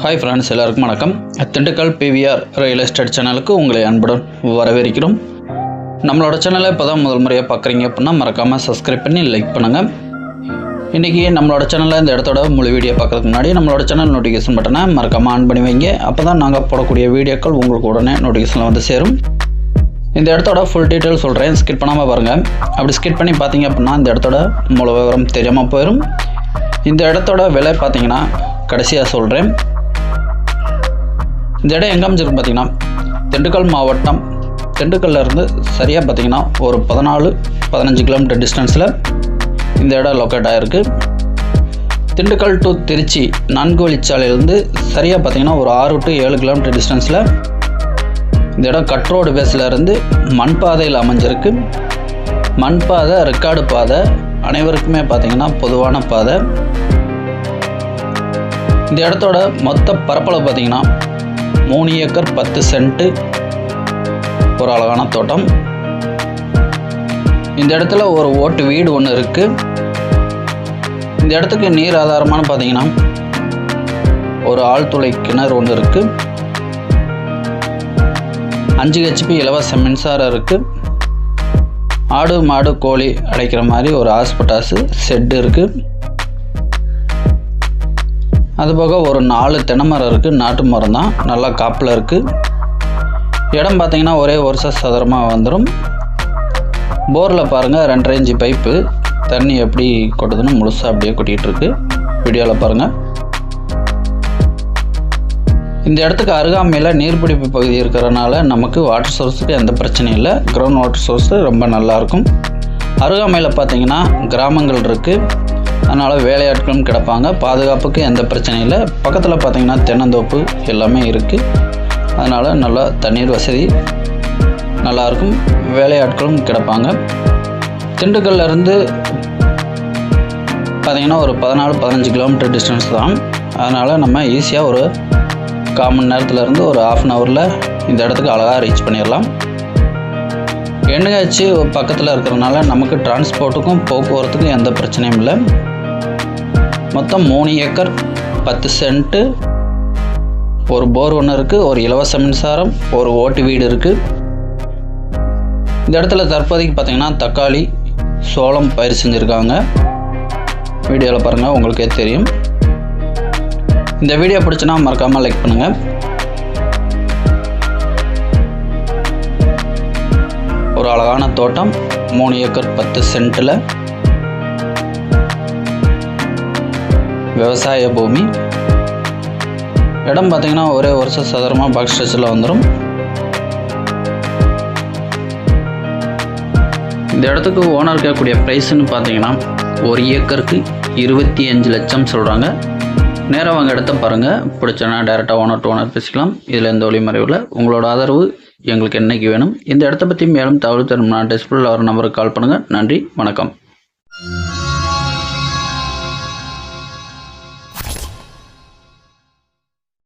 Hi friends, எல்லாருக்கும் வணக்கம். Dindigul PVR real estate சேனலுக்கு உங்களை அன்புடன் வரவேற்கிறோம். நம்மளோட சேனலை இப்போ தான் முதல் முறையாக பார்க்குறீங்க அப்படின்னா மறக்காமல் சப்ஸ்கிரைப் பண்ணி லைக் பண்ணுங்கள். இன்றைக்கி நம்மளோட சேனலில் இந்த இடத்தோட முழு வீடியோ பார்க்குறதுக்கு முன்னாடி நம்மளோட சேனல் நோட்டிஃபிகேஷன் பட்டனை மறக்காமல் ஆன் பண்ணி வைங்க. அப்போ தான் நாங்கள் போடக்கூடிய வீடியோக்கள் உங்களுக்கு உடனே நோட்டிஃபிகேஷனில் வந்து சேரும். இந்த இடத்தோட ஃபுல் டீட்டெயில் சொல்கிறேன், ஸ்கிப் பண்ணாமல் பாருங்கள். அப்படி ஸ்கிப் பண்ணி பார்த்தீங்க அப்படின்னா இந்த இடத்தோட முழு விவரம் தெரியாமல் போயிடும். இந்த இடத்தோட விலை பார்த்தீங்கன்னா கடைசியாக சொல்கிறேன். இந்த இடம் எங்கே அமைச்சிருக்கு பார்த்தீங்கன்னா திண்டுக்கல் மாவட்டம், திண்டுக்கல்லேருந்து சரியாக பார்த்தீங்கன்னா ஒரு 14-15 கிலோமீட்டர் டிஸ்டன்ஸில் இந்த இடம் லொக்கேட் ஆகிருக்கு. திண்டுக்கல் டு திருச்சி 4 வழிச்சாலையிலேருந்து சரியாக பார்த்தீங்கன்னா ஒரு 6 to 7 கிலோமீட்டர் டிஸ்டன்ஸில் இந்த இடம் கட் ரோடு பேஸில் இருந்து மண் பாதையில் அமைஞ்சிருக்கு. மண் பாதை, ரெக்கார்டு பாதை, அனைவருக்குமே பார்த்தீங்கன்னா பொதுவான பாதை. இந்த இடத்தோட மொத்த பரப்பளவு பார்த்தீங்கன்னா 3 ஏக்கர் 10 சென்ட்டு, ஒரு அழகான தோட்டம். இந்த இடத்துல ஒரு ஓட்டு வீடு ஒன்று இருக்குது. இந்த இடத்துக்கு நீர் ஆதாரமான பார்த்தீங்கன்னா ஒரு ஆழ்துளை கிணறு ஒன்று இருக்குது. 5 HP இலவச மின்சாரம் இருக்குது. ஆடு மாடு கோழி அடைக்கிற மாதிரி ஒரு ஹாஸ்பிட்டாஸு ஷெட்டு இருக்குது. அதுபோக ஒரு 4 தென்னை மரம் இருக்குது. நாட்டு மரம் தான், நல்லா காப்பில் இருக்குது. இடம் பார்த்திங்கன்னா ஒரே வருஷம் சதுரமாக வந்துடும். போரில் பாருங்கள் 2.5 இன்ச்சு பைப்பு, தண்ணி எப்படி கொட்டுதுன்னு முழுசாக அப்படியே கொட்டிகிட்டு இருக்கு. வீடியோவில் பாருங்கள். இந்த இடத்துக்கு அருகாமையில் நீர்பிடிப்பு பகுதி இருக்கிறனால நமக்கு வாட்டர் சோர்ஸுக்கு எந்த பிரச்சனையும் இல்லை. கிரவுண்ட் வாட்டர் சோர்ஸு ரொம்ப நல்லாயிருக்கும். அருகாமையில் பார்த்திங்கன்னா கிராமங்கள் இருக்குது, அதனால் வேலையாட்களும் கிடப்பாங்க. பாதுகாப்புக்கு எந்த பிரச்சனையும் இல்லை. பக்கத்தில் பார்த்திங்கன்னா தென்னந்தோப்பு எல்லாமே இருக்குது. அதனால் நல்லா தண்ணீர் வசதி நல்லாயிருக்கும். வேலையாட்களும் கிடப்பாங்க. திண்டுக்கல்லேருந்து பார்த்திங்கன்னா ஒரு 14-15 கிலோமீட்டர் டிஸ்டன்ஸ் தான். அதனால் நம்ம ஈஸியாக ஒரு 1/4 மணி நேரத்துலேருந்து ஒரு 1/2 ஹவரில் இந்த இடத்துக்கு அழகாக ரீச் பண்ணிடலாம். NH பக்கத்தில் இருக்கிறதுனால நமக்கு டிரான்ஸ்போர்ட்டுக்கும் போக்குவரத்துக்கும் எந்த பிரச்சனையும் இல்லை. மொத்தம் 3 ஏக்கர் 10 சென்ட்டு, ஒரு போர் ஒன்று இருக்குது, ஒரு இலவச மின்சாரம், ஒரு ஓட்டு வீடு இருக்குது. இந்த இடத்துல தற்போதைக்கு பார்த்திங்கன்னா தக்காளி, சோளம் பயிர் செஞ்சுருக்காங்க. வீடியோவில் பாருங்கள், உங்களுக்கே தெரியும். இந்த வீடியோ பிடிச்சுன்னா மறக்காமல் லைக் பண்ணுங்கள். ஒரு அழகான தோட்டம், 3 ஏக்கர் 10 சென்ட்டில் விவசாய பூமி. இடம் பார்த்திங்கன்னா ஒரே வருஷம் சதுரமாக பாக்ஸ் ஸ்ட்ரெச்சில் வந்துடும். இந்த இடத்துக்கு ஓனர் கேட்கக்கூடிய ப்ரைஸுன்னு பார்த்தீங்கன்னா 1 ஏக்கருக்கு 25 லட்சம் சொல்கிறாங்க. நேராக வாங்க இடத்த பாருங்கள். பிடிச்சனா டேரெக்டாக ஓனர் டு ஓனர் பேசிக்கலாம். இதில் எந்த ஒளிமறைவில் உங்களோட ஆதரவு எங்களுக்கு என்றைக்கு வேணும். இந்த இடத்த பற்றி மேலும் தகவல் தரணும்னா டிஸ்பிளேல வர நம்பருக்கு கால் பண்ணுங்கள். நன்றி, வணக்கம்.